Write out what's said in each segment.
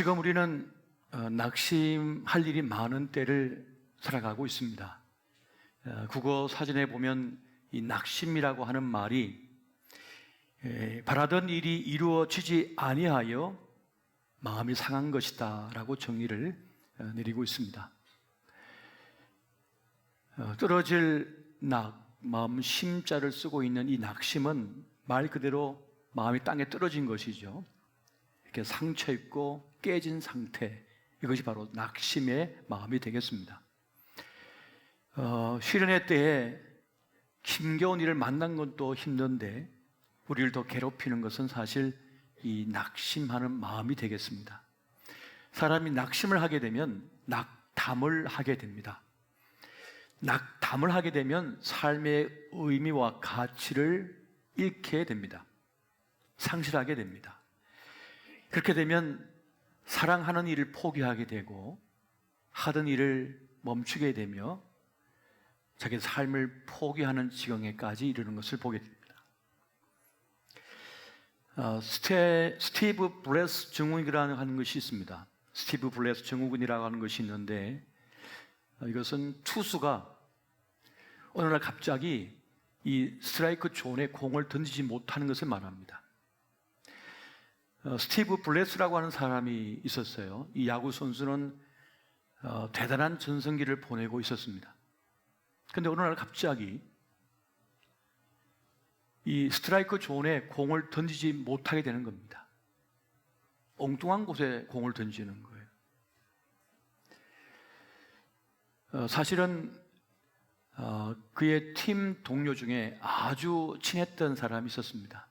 지금 우리는 낙심할 일이 많은 때를 살아가고 있습니다. 국어 사전에 보면 이 낙심이라고 하는 말이 바라던 일이 이루어지지 아니하여 마음이 상한 것이다 라고 정의를 내리고 있습니다. 떨어질 마음 심자를 쓰고 있는 이 낙심은 말 그대로 마음이 땅에 떨어진 것이죠. 이렇게 상처 입고 깨진 상태, 이것이 바로 낙심의 마음이 되겠습니다. 시련의 때에 힘겨운 일을 만난 것도 힘든데 우리를 더 괴롭히는 것은 사실 이 낙심하는 마음이 되겠습니다. 사람이 낙심을 하게 되면 낙담을 하게 됩니다. 낙담을 하게 되면 삶의 의미와 가치를 잃게 됩니다. 상실하게 됩니다. 그렇게 되면 사랑하는 일을 포기하게 되고 하던 일을 멈추게 되며 자기 삶을 포기하는 지경에까지 이르는 것을 보게 됩니다. 스티브 블레스 증후군이라고 하는 것이 있습니다. 스티브 블레스 증후군이라고 하는 것이 있는데 이것은 투수가 어느 날 갑자기 이 스트라이크 존에 공을 던지지 못하는 것을 말합니다. 스티브 블레스라고 하는 사람이 있었어요. 이 야구 선수는 대단한 전성기를 보내고 있었습니다. 그런데 어느 날 갑자기 이 스트라이크 존에 공을 던지지 못하게 되는 겁니다. 엉뚱한 곳에 공을 던지는 거예요. 사실은 그의 팀 동료 중에 아주 친했던 사람이 있었습니다.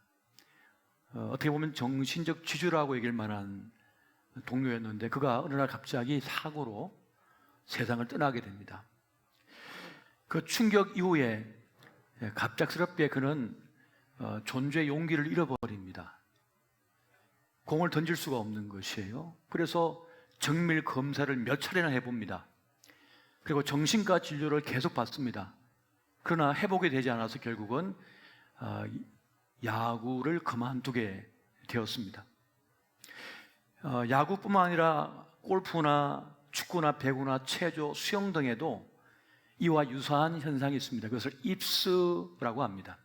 어떻게 보면 정신적 지주라고 얘기할 만한 동료였는데 그가 어느 날 갑자기 사고로 세상을 떠나게 됩니다. 그 충격 이후에 갑작스럽게 그는 존재의 용기를 잃어버립니다. 공을 던질 수가 없는 것이에요. 그래서 정밀 검사를 몇 차례나 해봅니다. 그리고 정신과 진료를 계속 받습니다. 그러나 회복이 되지 않아서 결국은 야구를 그만두게 되었습니다. 야구뿐만 아니라 골프나 축구나 배구나 체조, 수영 등에도 이와 유사한 현상이 있습니다. 그것을 입스라고 합니다.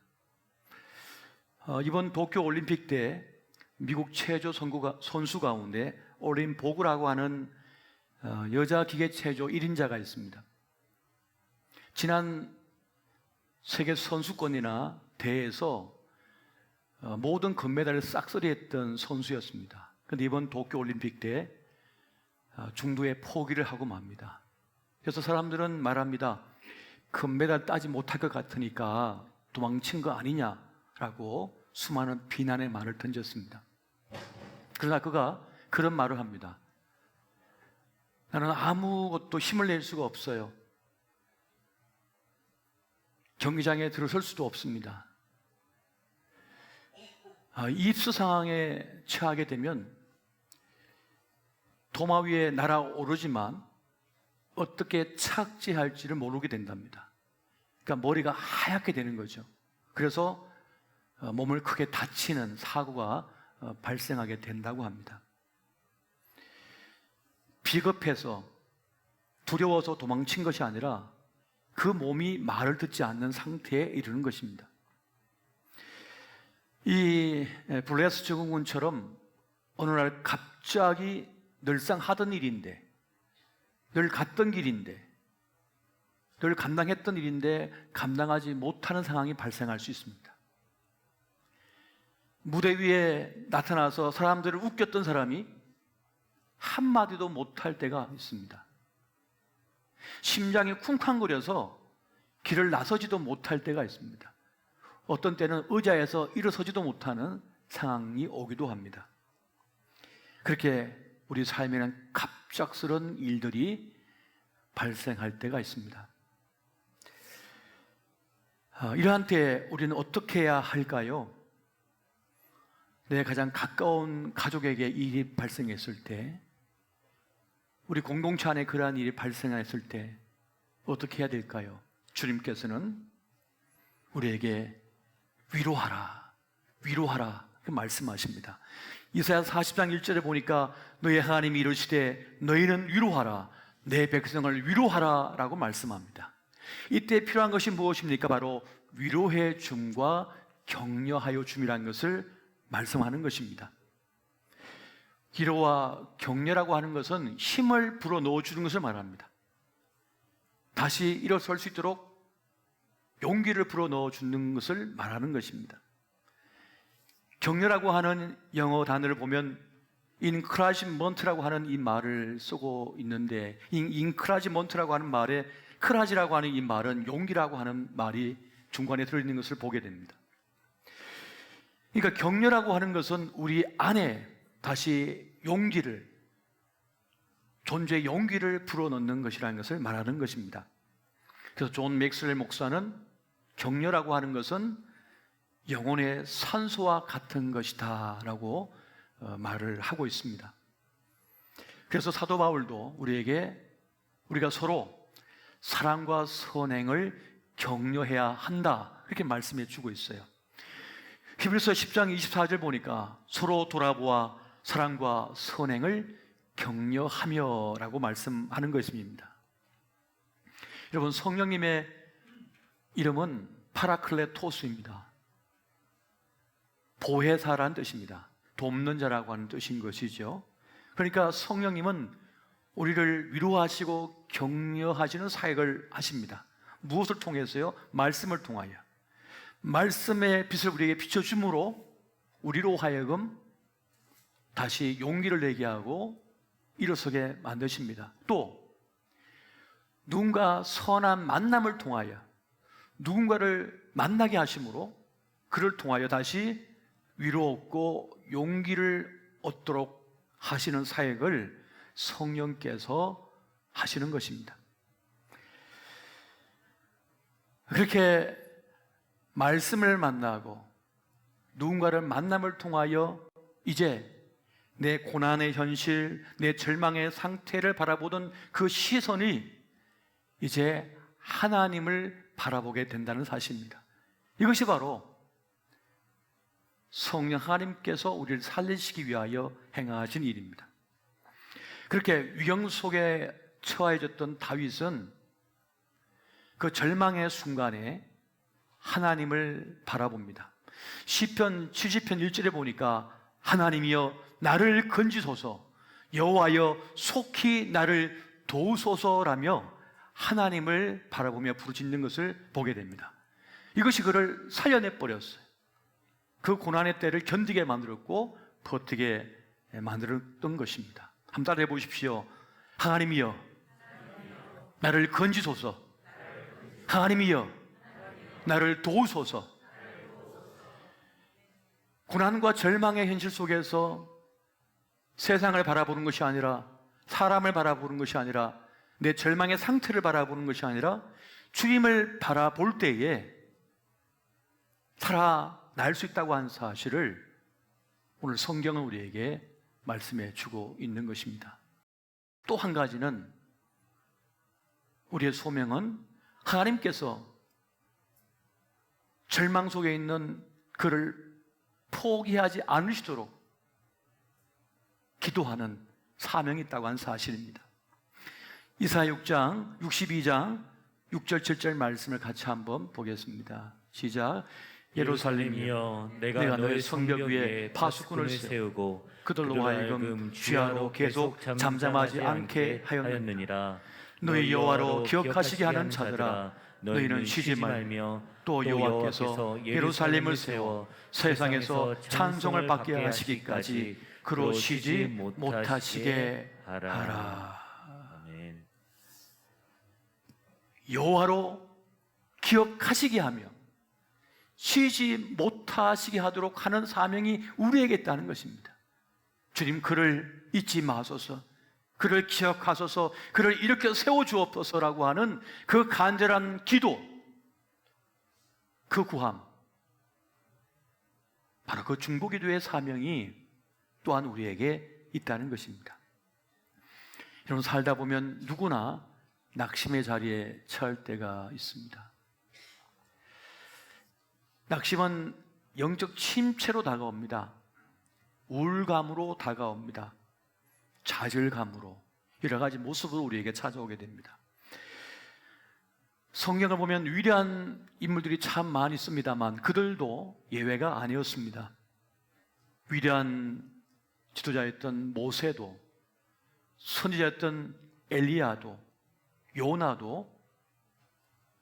이번 도쿄 올림픽 때 미국 체조 선수 가운데 올린 보그라고 하는 여자 기계 체조 1인자가 있습니다. 지난 세계 선수권이나 대회에서 모든 금메달을 싹쓸이했던 선수였습니다. 그런데 이번 도쿄 올림픽 때 중도에 포기를 하고 맙니다. 그래서 사람들은 말합니다. 금메달 따지 못할 것 같으니까 도망친 거 아니냐라고 수많은 비난의 말을 던졌습니다. 그러나 그가 그런 말을 합니다. 나는 아무것도 힘을 낼 수가 없어요. 경기장에 들어설 수도 없습니다. 입수 상황에 처하게 되면 도마 위에 날아오르지만 어떻게 착지할지를 모르게 된답니다. 그러니까 머리가 하얗게 되는 거죠. 그래서 몸을 크게 다치는 사고가 발생하게 된다고 합니다. 비겁해서 두려워서 도망친 것이 아니라 그 몸이 말을 듣지 않는 상태에 이르는 것입니다. 이 블레스 증후군처럼 어느 날 갑자기 늘상 하던 일인데, 늘 갔던 길인데, 늘 감당했던 일인데 감당하지 못하는 상황이 발생할 수 있습니다. 무대 위에 나타나서 사람들을 웃겼던 사람이 한마디도 못할 때가 있습니다. 심장이 쿵쾅거려서 길을 나서지도 못할 때가 있습니다. 어떤 때는 의자에서 일어서지도 못하는 상황이 오기도 합니다. 그렇게 우리 삶에는 갑작스러운 일들이 발생할 때가 있습니다. 이러한 때 우리는 어떻게 해야 할까요? 내 가장 가까운 가족에게 일이 발생했을 때, 우리 공동체 안에 그러한 일이 발생했을 때 어떻게 해야 될까요? 주님께서는 우리에게 위로하라, 위로하라 말씀하십니다. 이사야 40장 1절에 보니까 너희 하나님이 이르시되 너희는 위로하라, 내 백성을 위로하라 라고 말씀합니다. 이때 필요한 것이 무엇입니까? 바로 위로해 줌과 격려하여 줌이라는 것을 말씀하는 것입니다. 위로와 격려라고 하는 것은 힘을 불어넣어 주는 것을 말합니다. 다시 일어설 수 있도록 용기를 불어넣어 주는 것을 말하는 것입니다. 격려라고 하는 영어 단어를 보면 encouragement라고 하는 이 말을 쓰고 있는데, encouragement라고 하는 말에 courage라고 하는 이 말은 용기라고 하는 말이 중간에 들어있는 것을 보게 됩니다. 그러니까 격려라고 하는 것은 우리 안에 다시 용기를, 존재의 용기를 불어넣는 것이라는 것을 말하는 것입니다. 그래서 존 맥스웰 목사는 격려라고 하는 것은 영혼의 산소와 같은 것이다 라고 말을 하고 있습니다. 그래서 사도 바울도 우리가 서로 사랑과 선행을 격려해야 한다, 이렇게 말씀해 주고 있어요. 히브리서 10장 24절 보니까 서로 돌아보아 사랑과 선행을 격려하며 라고 말씀하는 것입니다. 여러분, 성령님의 이름은 파라클레토스입니다. 보혜사라는 뜻입니다. 돕는 자라고 하는 뜻인 것이죠. 그러니까 성령님은 우리를 위로하시고 격려하시는 사역을 하십니다. 무엇을 통해서요? 말씀을 통하여. 말씀의 빛을 우리에게 비춰줌으로 우리로 하여금 다시 용기를 내게 하고 일어서게 만드십니다. 또 누군가 선한 만남을 통하여 누군가를 만나게 하심으로 그를 통하여 다시 위로 얻고 용기를 얻도록 하시는 사역을 성령께서 하시는 것입니다. 그렇게 말씀을 만나고 누군가를 만남을 통하여 이제 내 고난의 현실, 내 절망의 상태를 바라보던 그 시선이 이제 하나님을 바라보게 된다는 사실입니다. 이것이 바로 성령 하나님께서 우리를 살리시기 위하여 행하신 일입니다. 그렇게 위경 속에 처해졌던 다윗은 그 절망의 순간에 하나님을 바라봅니다. 시편 70편 1절에 보니까 하나님이여 나를 건지소서, 여호와여 속히 나를 도우소서라며 하나님을 바라보며 부르짖는 것을 보게 됩니다. 이것이 그를 살려내 버렸어요. 그 고난의 때를 견디게 만들었고 버티게 만들었던 것입니다. 한번 따라해 보십시오. 하나님이여 나를 건지소서, 하나님이여 나를 도우소서. 고난과 절망의 현실 속에서 세상을 바라보는 것이 아니라, 사람을 바라보는 것이 아니라, 내 절망의 상태를 바라보는 것이 아니라 주님을 바라볼 때에 살아날 수 있다고 하는 사실을 오늘 성경은 우리에게 말씀해 주고 있는 것입니다. 또 한 가지는 우리의 소명은 하나님께서 절망 속에 있는 그를 포기하지 않으시도록 기도하는 사명이 있다고 하는 사실입니다. 이사야 6장 62장 6절 7절 말씀을 같이 한번 보겠습니다. 시작. 예루살렘이여 내가 너의 성벽 위에 파수꾼을 세우고 그들로 하여금 주야로 계속 잠잠하지 않게 하였느니라. 너희 여호와로 기억하시게 하는 자들아 너희는 쉬지 말며 또 여호와께서 예루살렘을 세워 세상에서 찬송을 받게 하시기까지 그로 쉬지 못하시게 하라. 아멘. 여호와로 기억하시게 하며 쉬지 못하시게 하도록 하는 사명이 우리에게 있다는 것입니다. 주님 그를 잊지 마소서, 그를 기억하소서, 그를 일으켜 세워주옵소서라고 하는 그 간절한 기도, 그 구함, 바로 그 중보기도의 사명이 또한 우리에게 있다는 것입니다. 여러분, 살다 보면 누구나 낙심의 자리에 처할 때가 있습니다. 낙심은 영적 침체로 다가옵니다. 우울감으로 다가옵니다. 좌절감으로, 여러 가지 모습으로 우리에게 찾아오게 됩니다. 성경을 보면 위대한 인물들이 참 많이 있습니다만 그들도 예외가 아니었습니다. 위대한 지도자였던 모세도, 선지자였던 엘리야도, 요나도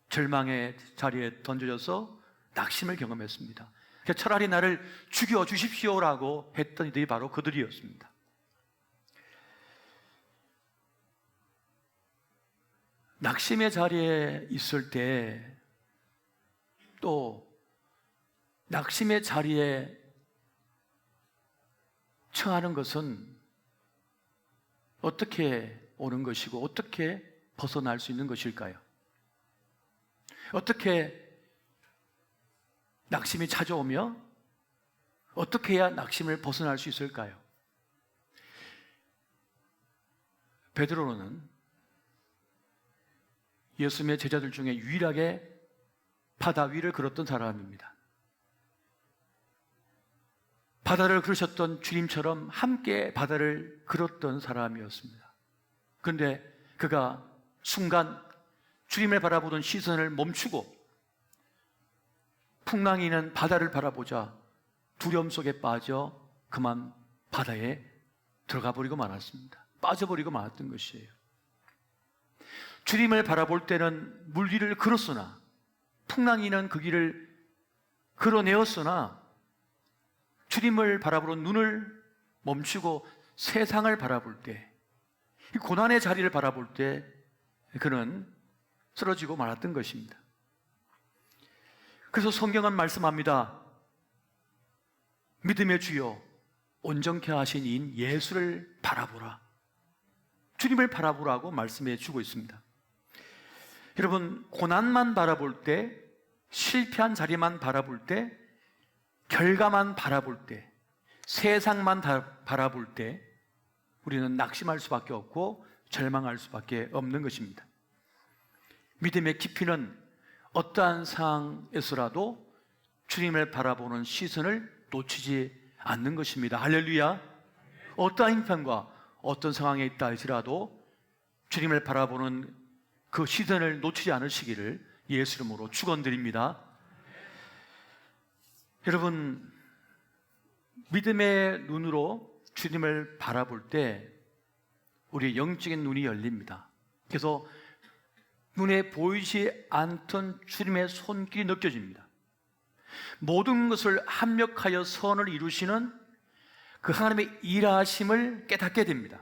절망의 자리에 던져져서 낙심을 경험했습니다. 차라리 나를 죽여 주십시오라고 했던 이들이 바로 그들이었습니다. 낙심의 자리에 있을 때, 또 낙심의 자리에 처하는 것은 어떻게 오는 것이고 어떻게 벗어날 수 있는 것일까요? 어떻게 낙심이 찾아오며 어떻게 해야 낙심을 벗어날 수 있을까요? 베드로는 예수님의 제자들 중에 유일하게 바다 위를 걸었던 사람입니다. 바다를 걸으셨던 주님처럼 함께 바다를 걸었던 사람이었습니다. 그런데 그가 순간 주님을 바라보던 시선을 멈추고 풍랑이 있는 바다를 바라보자 두려움 속에 빠져 그만 바다에 들어가 버리고 말았습니다. 빠져버리고 말았던 것이에요. 주님을 바라볼 때는 물 위를 걸었으나, 풍랑이 있는 그 길을 걸어내었으나 주님을 바라보는 눈을 멈추고 세상을 바라볼 때, 이 고난의 자리를 바라볼 때 그는 쓰러지고 말았던 것입니다. 그래서 성경은 말씀합니다. 믿음의 주여 온전케 하신 이인 예수를 바라보라. 주님을 바라보라고 말씀해 주고 있습니다. 여러분, 고난만 바라볼 때, 실패한 자리만 바라볼 때, 결과만 바라볼 때, 세상만 바라볼 때 우리는 낙심할 수밖에 없고 절망할 수밖에 없는 것입니다. 믿음의 깊이는 어떠한 상황에서라도 주님을 바라보는 시선을 놓치지 않는 것입니다. 할렐루야. 어떠한 형편과 어떤 상황에 있다 할지라도 주님을 바라보는 그 시선을 놓치지 않으시기를 예수 이름으로 축원드립니다. 여러분, 믿음의 눈으로 주님을 바라볼 때 우리의 영적인 눈이 열립니다. 그래서 눈에 보이지 않던 주님의 손길이 느껴집니다. 모든 것을 합력하여 선을 이루시는 그 하나님의 일하심을 깨닫게 됩니다.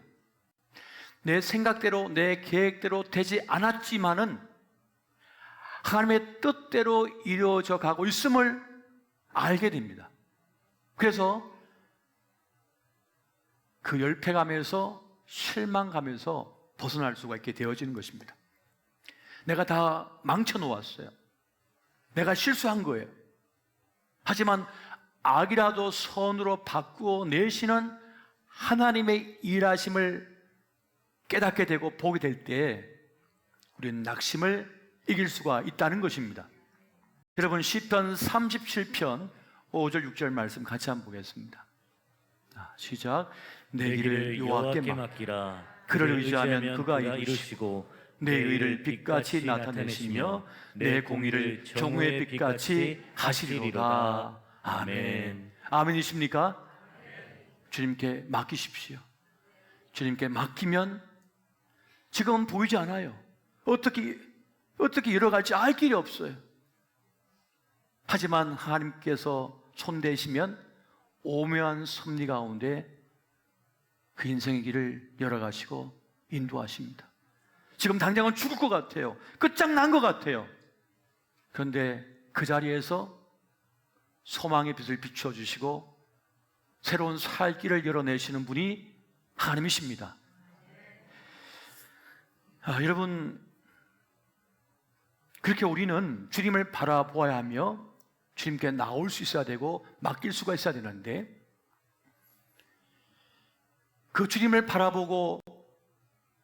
내 생각대로, 내 계획대로 되지 않았지만은 하나님의 뜻대로 이루어져 가고 있음을 알게 됩니다. 그래서 그 열패감에서, 실망감에서 벗어날 수가 있게 되어지는 것입니다. 내가 다 망쳐놓았어요. 내가 실수한 거예요. 하지만 악이라도 선으로 바꾸어 내시는 하나님의 일하심을 깨닫게 되고 보게 될 때 우리는 낙심을 이길 수가 있다는 것입니다. 여러분, 시편 37편 5절 6절 말씀 같이 한번 보겠습니다. 시작. 내 길을 여호와께 맡기라. 그를 의지하면 그가 이루시고 내 의를 빛같이 나타내시며 내 공의를 정오의 빛같이 하시리로다. 아멘. 아멘이십니까? 주님께 맡기십시오. 주님께 맡기면 지금은 보이지 않아요. 어떻게 이뤄갈지 알 길이 없어요. 하지만 하나님께서 손대시면 오묘한 섭리 가운데 그 인생의 길을 열어가시고 인도하십니다. 지금 당장은 죽을 것 같아요. 끝장난 것 같아요. 그런데 그 자리에서 소망의 빛을 비춰주시고 새로운 살 길을 열어내시는 분이 하나님이십니다. 여러분, 그렇게 우리는 주님을 바라보아야 하며 주님께 나올 수 있어야 되고 맡길 수가 있어야 되는데, 그 주님을 바라보고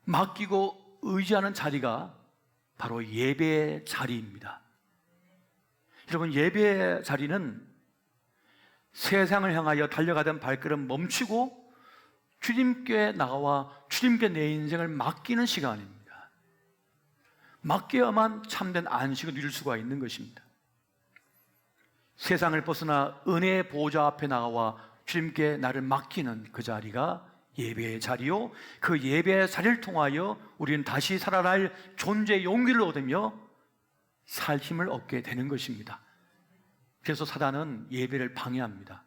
맡기고 의지하는 자리가 바로 예배의 자리입니다. 여러분, 예배의 자리는 세상을 향하여 달려가던 발걸음 멈추고 주님께 나와 주님께 내 인생을 맡기는 시간입니다. 맡겨야만 참된 안식을 누릴 수가 있는 것입니다. 세상을 벗어나 은혜의 보좌 앞에 나와 주님께 나를 맡기는 그 자리가 예배의 자리요, 그 예배의 자리를 통하여 우리는 다시 살아날 존재의 용기를 얻으며 살 힘을 얻게 되는 것입니다. 그래서 사단은 예배를 방해합니다.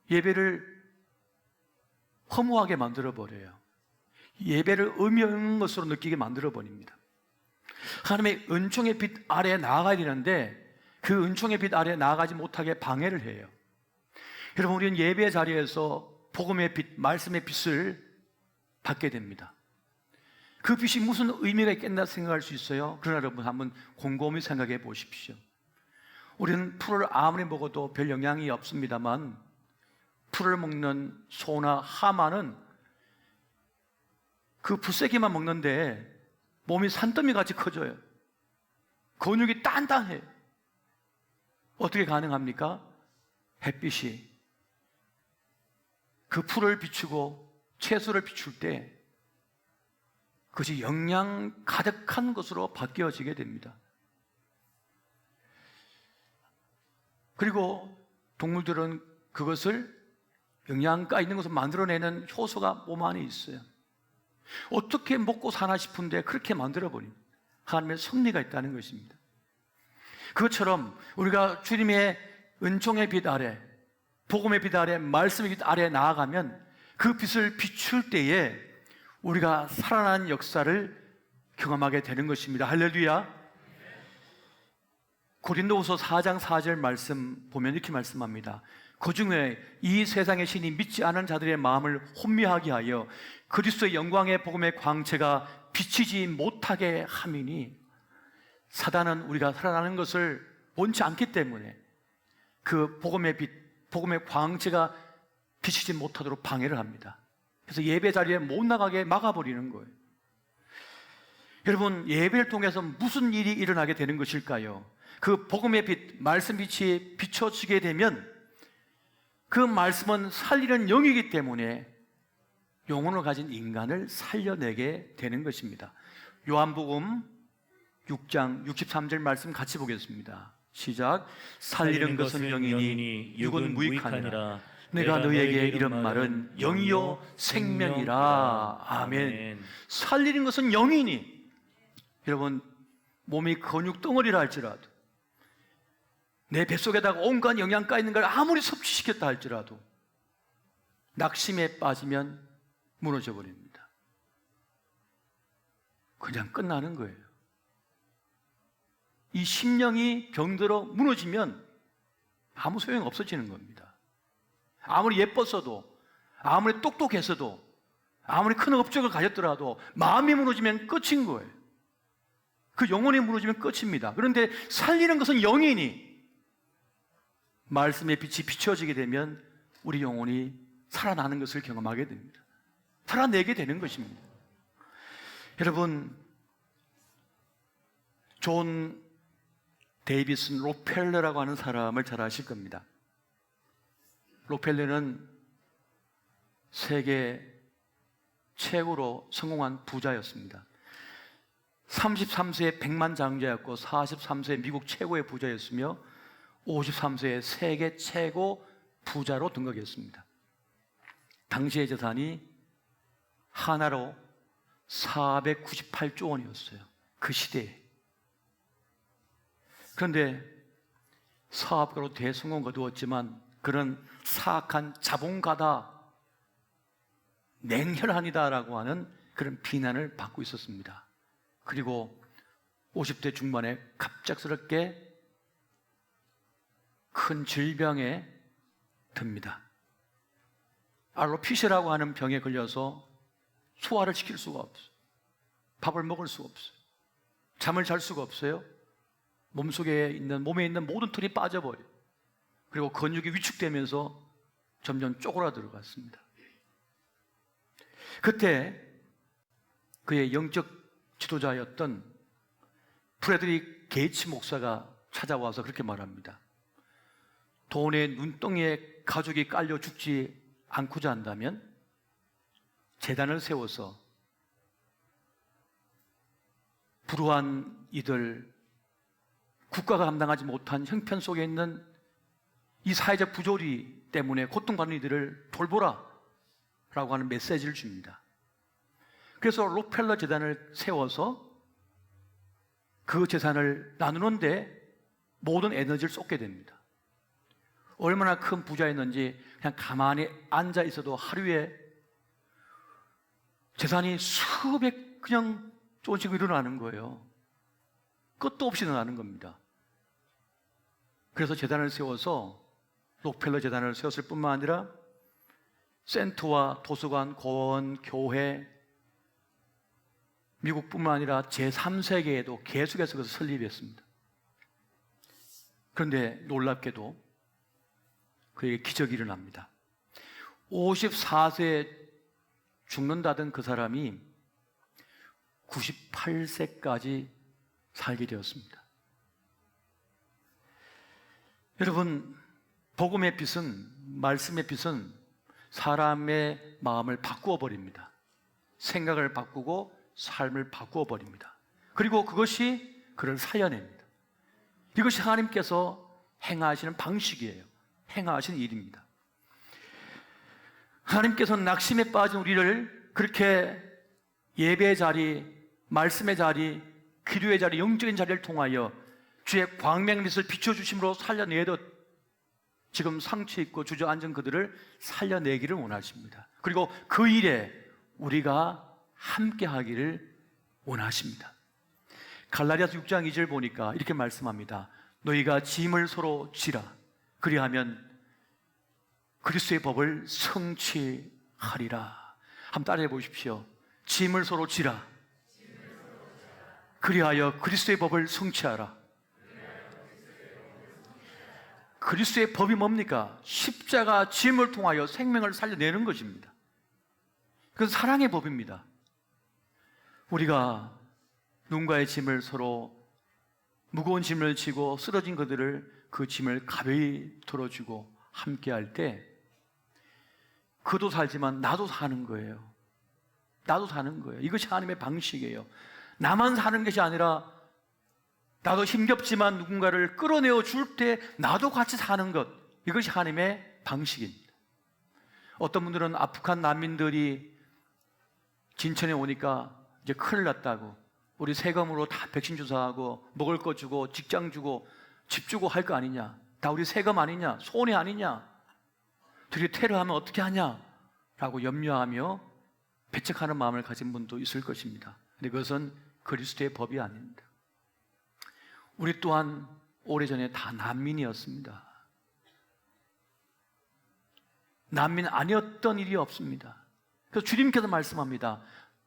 예배를 허무하게 만들어버려요. 예배를 의미 없는 것으로 느끼게 만들어버립니다. 하나님의 은총의 빛 아래에 나아가야 되는데 그 은총의 빛 아래에 나아가지 못하게 방해를 해요. 여러분, 우리는 예배의 자리에서 복음의 빛, 말씀의 빛을 받게 됩니다. 그 빛이 무슨 의미가 있겠나 생각할 수 있어요. 그러나 여러분, 한번 곰곰이 생각해 보십시오. 우리는 풀을 아무리 먹어도 별 영향이 없습니다만 풀을 먹는 소나 하마는 그 풀새끼만 먹는데 몸이 산더미같이 커져요. 근육이 단단해요. 어떻게 가능합니까? 햇빛이 그 풀을 비추고 채소를 비출 때 그것이 영양 가득한 것으로 바뀌어지게 됩니다. 그리고 동물들은 그것을 영양가 있는 것을 만들어내는 효소가 몸 안에 있어요. 어떻게 먹고 사나 싶은데 그렇게 만들어버립니다. 하나님의 섭리가 있다는 것입니다. 그것처럼 우리가 주님의 은총의 빛 아래, 복음의 빛 아래, 말씀의 빛 아래 나아가면 그 빛을 비출 때에 우리가 살아나는 역사를 경험하게 되는 것입니다. 할렐루야. 고린도후서 4장 4절 말씀 보면 이렇게 말씀합니다. 그중에 이 세상의 신이 믿지 않은 자들의 마음을 혼미하게 하여 그리스도의 영광의 복음의 광채가 비치지 못하게 함이니, 사단은 우리가 살아나는 것을 원치 않기 때문에 그 복음의 빛, 복음의 광채가 비치지 못하도록 방해를 합니다. 그래서 예배 자리에 못 나가게 막아버리는 거예요. 여러분, 예배를 통해서 무슨 일이 일어나게 되는 것일까요? 그 복음의 빛, 말씀 빛이 비춰지게 되면 그 말씀은 살리는 영이기 때문에 영혼을 가진 인간을 살려내게 되는 것입니다. 요한복음 6장 63절 말씀 같이 보겠습니다. 시작. 살리는 것은 영이니 육은 무익하니라. 내가 너희에게 이런 말은 영이요 생명이라. 아멘. 살리는 것은 영이니, 여러분, 몸이 근육 덩어리라 할지라도, 내 뱃속에다가 온갖 영양가 있는 걸 아무리 섭취시켰다 할지라도 낙심에 빠지면 무너져 버립니다. 그냥 끝나는 거예요. 이 심령이 병들어 무너지면 아무 소용 없어지는 겁니다. 아무리 예뻤어도, 아무리 똑똑했어도, 아무리 큰 업적을 가졌더라도 마음이 무너지면 끝인 거예요. 그 영혼이 무너지면 끝입니다. 그런데 살리는 것은 영이니 말씀의 빛이 비춰지게 되면 우리 영혼이 살아나는 것을 경험하게 됩니다. 살아내게 되는 것입니다. 여러분, 존 데이비슨 록펠러라고 하는 사람을 잘 아실 겁니다. 록펠러는 세계 최고로 성공한 부자였습니다. 33세에 백만장자였고 43세에 미국 최고의 부자였으며 53세에 세계 최고 부자로 등극했습니다. 당시의 재산이 하나로 498조 원이었어요. 그 시대에. 그런데 사업가로 대성공 거두었지만 그런 사악한 자본가다, 냉혈한이다라고 하는 그런 비난을 받고 있었습니다. 그리고 50대 중반에 갑작스럽게 큰 질병에 듭니다. 알로피시라고 하는 병에 걸려서 소화를 시킬 수가 없어요. 밥을 먹을 수가 없어요. 잠을 잘 수가 없어요. 몸에 있는 모든 털이 빠져버려요. 그리고 근육이 위축되면서 점점 쪼그라 들어갔습니다. 그때 그의 영적 지도자였던 프레드릭 게이츠 목사가 찾아와서 그렇게 말합니다. 돈의 눈덩이에 가족이 깔려 죽지 않고자 한다면 제단을 세워서 불우한 이들, 국가가 감당하지 못한 형편 속에 있는 이 사회적 부조리 때문에 고통받는 이들을 돌보라 라고 하는 메시지를 줍니다. 그래서 록펠러 재단을 세워서 그 재산을 나누는데 모든 에너지를 쏟게 됩니다. 얼마나 큰 부자였는지 그냥 가만히 앉아 있어도 하루에 재산이 수백 그냥 조금씩 일어나는 거예요. 끝도 없이 일어나는 겁니다. 그래서 재단을 세워서 록펠러 재단을 세웠을 뿐만 아니라 센터와 도서관, 고원, 교회, 미국뿐만 아니라 제3세계에도 계속해서 그것을 설립했습니다. 그런데 놀랍게도 그에게 기적이 일어납니다. 54세에 죽는다던 그 사람이 98세까지 살게 되었습니다. 여러분, 복음의 빛은, 말씀의 빛은 사람의 마음을 바꾸어 버립니다. 생각을 바꾸고 삶을 바꾸어 버립니다. 그리고 그것이 그를 살려냅니다. 이것이 하나님께서 행하시는 방식이에요. 행하시는 일입니다. 하나님께서는 낙심에 빠진 우리를 그렇게 예배의 자리, 말씀의 자리, 기도의 자리, 영적인 자리를 통하여 주의 광명빛을 비춰주심으로 살려내듯 지금 상처 있고 주저앉은 그들을 살려내기를 원하십니다. 그리고 그 일에 우리가 함께 하기를 원하십니다. 갈라디아서 6장 2절 보니까 이렇게 말씀합니다. 너희가 짐을 서로 지라. 그리하면 그리스도의 법을 성취하리라. 한번 따라해 보십시오. 짐을 서로 지라. 그리하여 그리스도의 법을 성취하라. 그리스도의 법이 뭡니까? 십자가 짐을 통하여 생명을 살려내는 것입니다. 그건 사랑의 법입니다. 우리가 누군가의 짐을 서로 무거운 짐을 지고 쓰러진 그들을 그 짐을 가벼이 들어주고 함께 할 때 그도 살지만 나도 사는 거예요. 나도 사는 거예요. 이것이 하나님의 방식이에요. 나만 사는 것이 아니라 나도 힘겹지만 누군가를 끌어내어 줄 때 나도 같이 사는 것, 이것이 하나님의 방식입니다. 어떤 분들은 아프간 난민들이 진천에 오니까 이제 큰일 났다고 우리 세금으로 다 백신 주사하고 먹을 거 주고 직장 주고 집 주고 할 거 아니냐, 다 우리 세금 아니냐, 손해 아니냐, 저렇게 테러하면 어떻게 하냐 라고 염려하며 배척하는 마음을 가진 분도 있을 것입니다. 그런데 그것은 그리스도의 법이 아닙니다. 우리 또한 오래전에 다 난민이었습니다. 난민 아니었던 일이 없습니다. 그래서 주님께서 말씀합니다.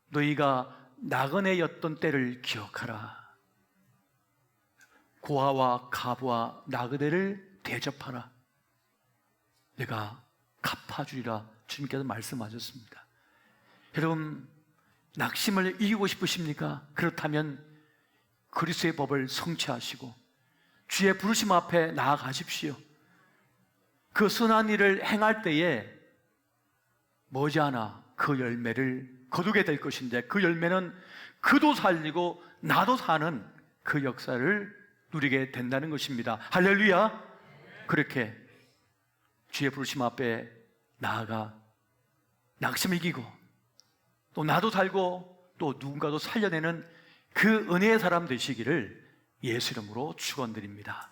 너희가 나그네였던 때를 기억하라. 고아와 가부와 나그네를 대접하라. 내가 갚아주리라. 주님께서 말씀하셨습니다. 여러분, 낙심을 이기고 싶으십니까? 그렇다면 그리스도의 법을 성취하시고 주의 부르심 앞에 나아가십시오. 그 선한 일을 행할 때에 머지않아 그 열매를 거두게 될 것인데, 그 열매는 그도 살리고 나도 사는 그 역사를 누리게 된다는 것입니다. 할렐루야. 그렇게 주의 부르심 앞에 나아가 낙심을 이기고 또 나도 살고 또 누군가도 살려내는 그 은혜의 사람 되시기를 예수 이름으로 축원드립니다.